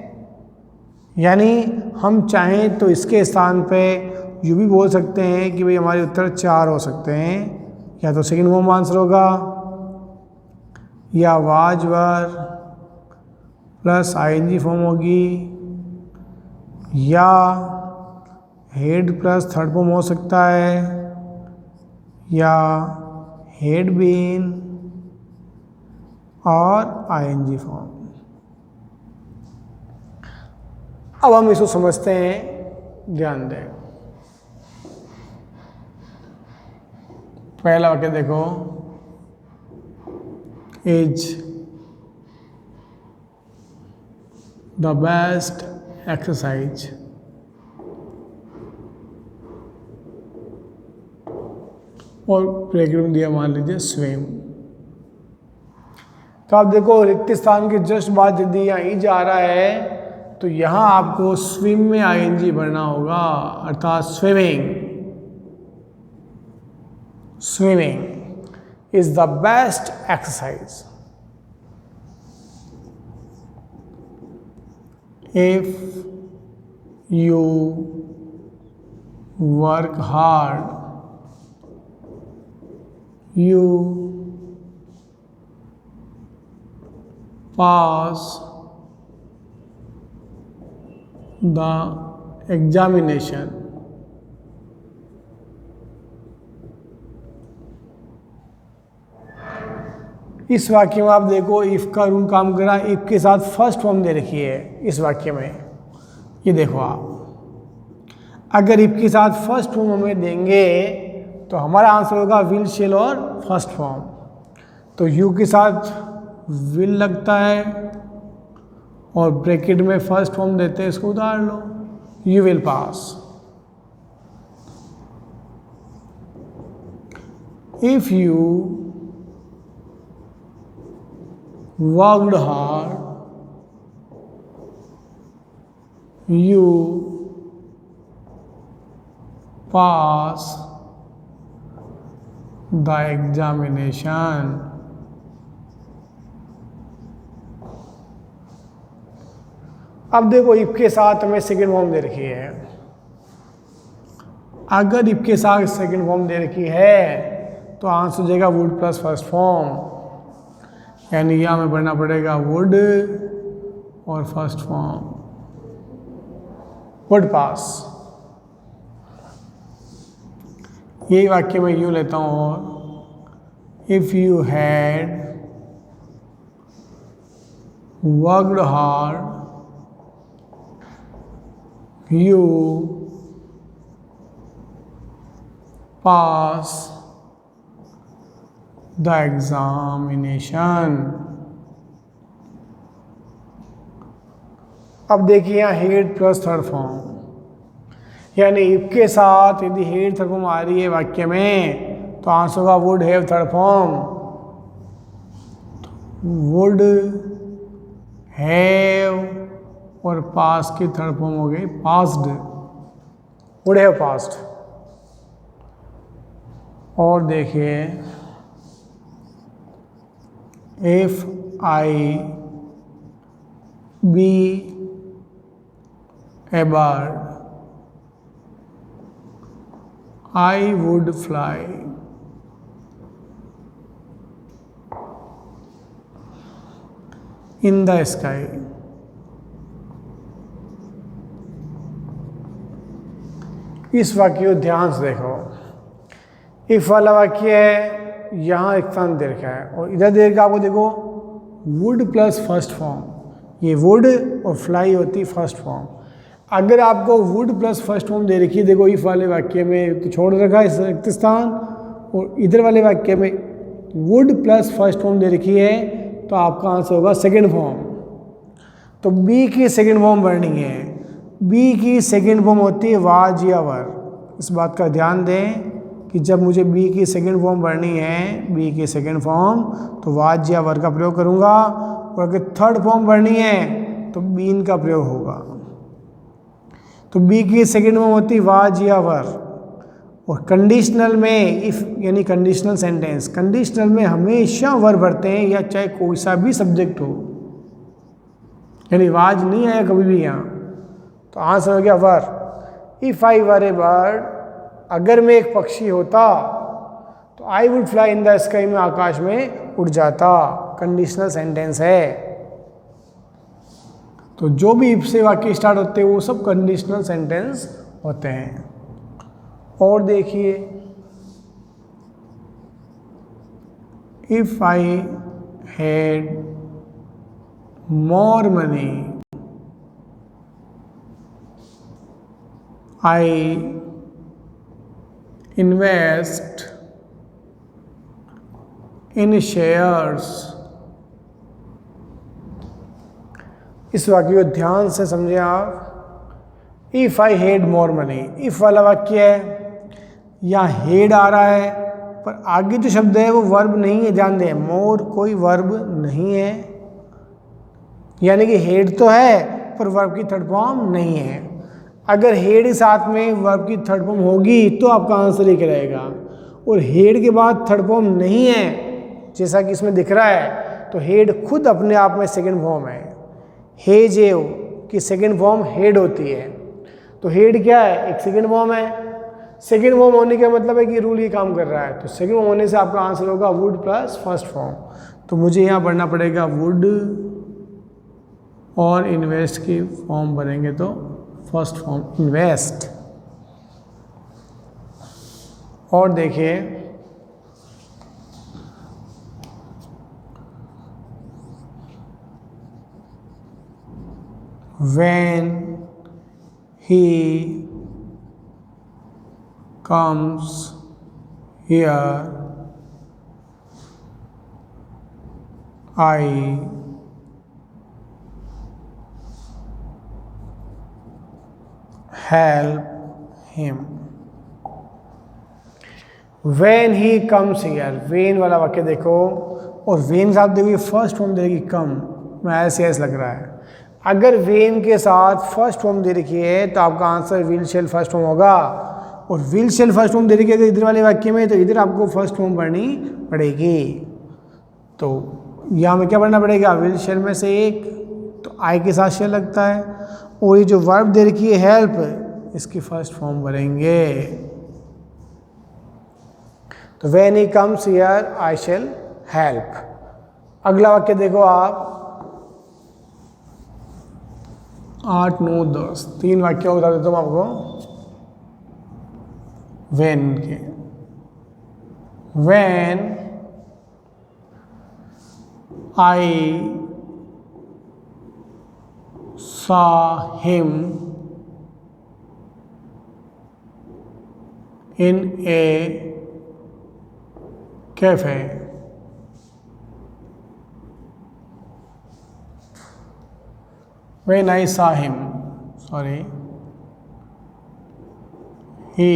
[SPEAKER 1] यानी हम चाहें तो इसके स्थान पे यूँ भी बोल सकते हैं कि भाई हमारे उत्तर 4 हो सकते हैं। या तो सेकंड फॉर्म आंसर होगा, या was were plus ING form होगी, या हेड प्लस थर्ड फॉर्म हो सकता है, या हेड बीन और आईएनजी फॉर्म। अब हम इसको समझते हैं, ध्यान दें। पहला वाक्य देखो, इज द बेस्ट एक्सरसाइज। और ब्रेक में दिया मान लीजिए स्विम। तो आप देखो रिक्त स्थान की जस्ट बाद यदि यहाँ ई जा रहा है तो यहाँ आपको स्विम में आईएनजी भरना होगा, अर्थात swimming. Swimming is the best exercise. If you work hard you pass the examination। इस वाक्य में आप देखो इफ का रूल काम कर रहा है, इफ के साथ फर्स्ट फॉर्म दे रखी है इस वाक्य में। ये देखो आप, अगर इफ के साथ फर्स्ट फॉर्म हमें देंगे तो हमारा आंसर होगा विल, शेल और फर्स्ट फॉर्म। तो यू के साथ विल लगता है और ब्रैकेट में फर्स्ट फॉर्म देते हैं, इसको उतार लो, you will pass. If you worked hard you pass the examination। अब देखो इफ के साथ हमें सेकेंड फॉर्म दे रखी है। अगर इफ के साथ सेकेंड फॉर्म दे रखी है तो आंसर हो जाएगा वुड प्लस फर्स्ट फॉर्म, यानी यह हमें पढ़ना पड़ेगा वुड और फर्स्ट फॉर्म, वुड पास। यही वाक्य मैं यूँ लेता हूँ, और if you had worked hard you pass the examination. अब देखिए यहाँ हेड प्लस थर्ड फॉर्म, यानी इफ के साथ यदि हेड थर्ड फॉर्म आ रही है वाक्य में तो आंसर होगा would have third form, would have और पास की थर्ड फॉर्म हो गई पास्ड, वुड हैव पास्ड। और देखिए if I be a bird I would fly। in the sky। इस वाक्य को ध्यान से देखो, इफ वाला वाक्य है, यहाँ एक स्थान दे रखा है और इधर दे रखा आपको देखो वुड प्लस फर्स्ट फॉर्म, ये वुड और फ्लाई होती फर्स्ट फॉर्म। अगर आपको वुड प्लस फर्स्ट फॉर्म दे रखी है, देखो इफ वाले वाक्य में तो छोड़ रखा है इस रिक्त स्थान, और इधर वाले वाक्य में वुड प्लस फर्स्ट फॉर्म दे रखी है, तो आपका आंसर होगा सेकंड फॉर्म। तो बी की सेकंड फॉर्म भरनी है। बी की सेकंड फॉर्म होती है वाज या वर। इस बात का ध्यान दें कि जब मुझे बी की सेकंड फॉर्म भरनी है, बी की सेकंड फॉर्म, तो वाज या वर का प्रयोग करूँगा, और अगर थर्ड फॉर्म भरनी है तो बीन का प्रयोग होगा। तो बी की सेकंड फॉर्म होती वाज या वर। और कंडीशनल में इफ यानी कंडीशनल सेंटेंस, कंडीशनल में हमेशा वर भरते हैं या चाहे कोई सा भी सब्जेक्ट हो, यानी वाज नहीं आया कभी भी यहाँ। तो आंसर हो गया वर। If I were A bird, अगर मैं एक पक्षी होता तो I would fly in the sky, में आकाश में उड़ जाता। कंडीशनल सेंटेंस है। तो जो भी इफ से वाक्य स्टार्ट होते हैं वो सब कंडीशनल सेंटेंस होते हैं। और देखिए, if I had more money I invest in shares. इस वाक्य को ध्यान से समझें आप। If I had more money, if वाला वाक्य है, यहाँ हेड आ रहा है पर आगे जो शब्द है वो वर्ब नहीं है, ध्यान दें, मोर कोई वर्ब नहीं है, यानी कि हेड तो है पर वर्ब की थर्ड फॉर्म नहीं है। अगर हेड के साथ में वर्ब की थर्ड फॉर्म होगी तो आपका आंसर एक रहेगा, और हेड के बाद थर्ड फॉर्म नहीं है जैसा कि इसमें दिख रहा है, तो हेड खुद अपने आप में सेकंड फॉर्म है। हेजेव की सेकंड फॉर्म हेड होती है। तो हेड क्या है? एक सेकंड फॉर्म है। सेकंड फॉर्म होने का मतलब है कि रूल ये काम कर रहा है। तो सेकंड फॉर्म होने से आपका आंसर होगा वुड प्लस फर्स्ट फॉर्म। तो मुझे यहाँ पढ़ना पड़ेगा वुड, और इन्वेस्ट की फॉर्म बनेंगे तो फर्स्ट फॉर्म इन्वेस्ट। और देखिए, when he comes here I help him। when he comes here, when वाला वाक्य देखो, और when साथ देखो ये फर्स्ट फॉर्म देगी कम, मैं ऐसे लग रहा है। अगर वेन के साथ फर्स्ट फॉर्म दे रखी है तो आपका answer will shell first form होगा, और विल शेल फर्स्ट फॉर्म दे रखी है इधर वाले वाक्य में, तो इधर आपको फर्स्ट फॉर्म पढ़नी पड़ेगी। तो यहाँ में क्या पढ़ना पड़ेगा? विल शेल में से एक, तो आई के साथ शेल लगता है, और ये जो वर्ब दे रखी है हेल्प, इसकी फर्स्ट फॉर्म भरेंगे। तो when he comes here I shall help. अगला वाक्य देखो आप, 8, 9, 10 तीन वाक्य बता देता हूँ आपको वेन के। When I saw him in A cafe. When I saw him, he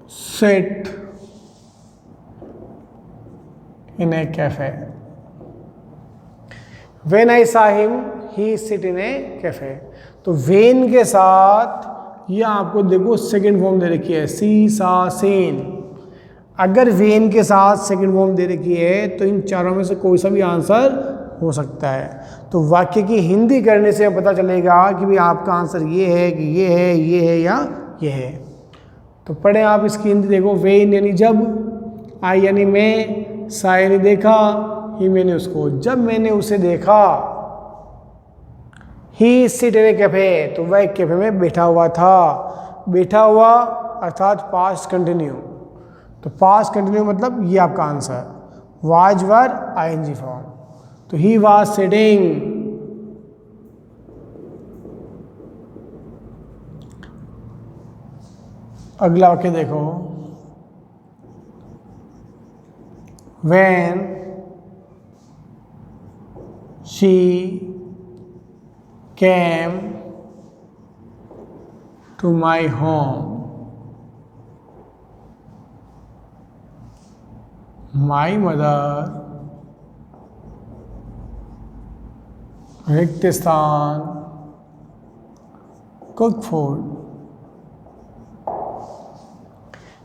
[SPEAKER 1] sat in a cafe. When I saw him, he sit in a cafe. तो when के साथ ये आपको देखो सेकंड फॉर्म दे रखी है, सी सा सेन। अगर वेन के साथ सेकंड फॉर्म दे रखी है तो इन चारों में से कोई सा भी आंसर हो सकता है। तो वाक्य की हिंदी करने से पता चलेगा कि भाई आपका आंसर ये है कि ये है, ये है या ये है। तो पढ़ें आप इसकी हिंदी देखो। वेन यानी जब, आई यानी मैं, सा यानी देखा, ही मैंने उसको, जब मैंने उसे देखा। ही सिट इन ए कैफे, तो वह एक कैफे में बैठा हुआ था। बैठा हुआ अर्थात पास्ट कंटिन्यू। तो पास्ट कंटिन्यू मतलब ये आपका answer, was were ING form. तो ही वाज सिटिंग। अगला वाक्य देखो, when she came to my home, my mother रिक्त स्थान cook food.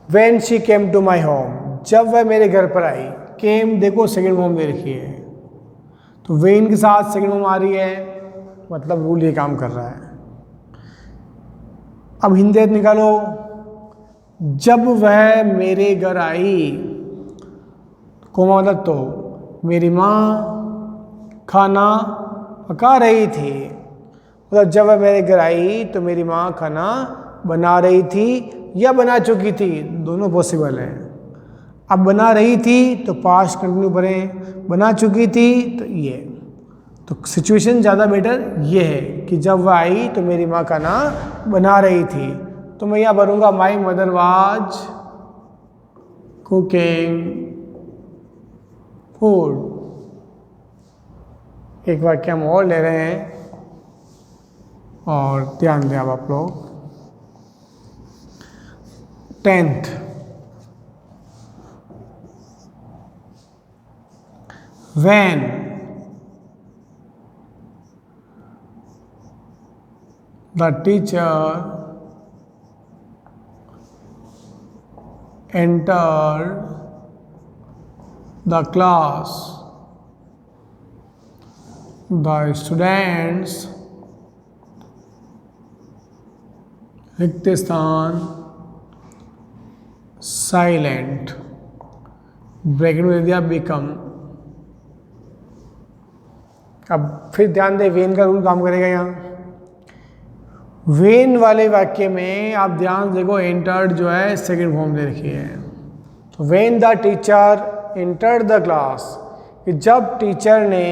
[SPEAKER 1] When she came to my home, जब वह मेरे घर पर आई. Came देखो सेकेंड फॉर्म दे रखी है, तो when के साथ सेकेंड फॉर्म आ रही है, मतलब रूल ये काम कर रहा है. अब हिंदी निकालो. जब वह मेरे घर आई, कोमा मतलब तो मेरी माँ खाना पका रही थी. मतलब जब वह मेरे घर आई तो मेरी माँ खाना बना रही थी या बना चुकी थी, दोनों पॉसिबल है. अब बना रही थी तो पास्ट कंटिन्यू भरें, बना चुकी थी तो ये. तो सिचुएशन ज़्यादा बेटर ये है कि जब वह आई तो मेरी माँ खाना बना रही थी, तो मैं यहाँ भरूँगा my mother was cooking food. एक वाक्य हम और ले रहे हैं और ध्यान दें अब आप लोग. 10th, when the teacher entered the class, the students रिक्त स्थान साइलेंट. ब्रैकेट में दे दिया बिकम. अब फिर ध्यान दें, वेन का रूल काम करेगा यहाँ. वेन वाले वाक्य में आप ध्यान देखो, एंटर्ड जो है सेकंड फॉर्म दे रखी है. तो when the teacher entered the class, कि जब टीचर ने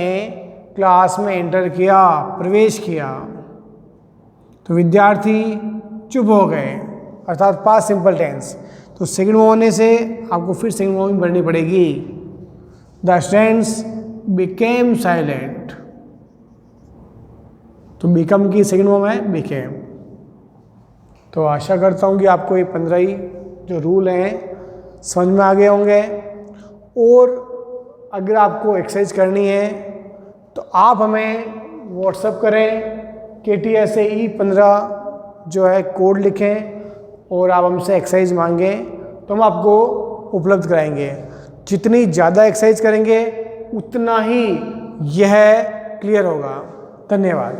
[SPEAKER 1] क्लास में एंटर किया, प्रवेश किया, तो विद्यार्थी चुप हो गए, अर्थात पास्ट सिंपल टेंस. तो सेकंड फॉर्म होने से आपको फिर सेकंड फॉर्म भरनी पड़ेगी. The students became silent. तो बिकम की सेकंड फॉर्म है बिकेम. तो आशा करता हूँ कि आपको ये 15 ही जो रूल हैं समझ में आ गए होंगे. और अगर आपको एक्सरसाइज करनी है तो आप हमें व्हाट्सएप करें, KTSAE15 जो है कोड लिखें और आप हमसे एक्सरसाइज मांगें, तो हम आपको उपलब्ध कराएंगे. जितनी ज़्यादा एक्सरसाइज करेंगे उतना ही यह क्लियर होगा. धन्यवाद.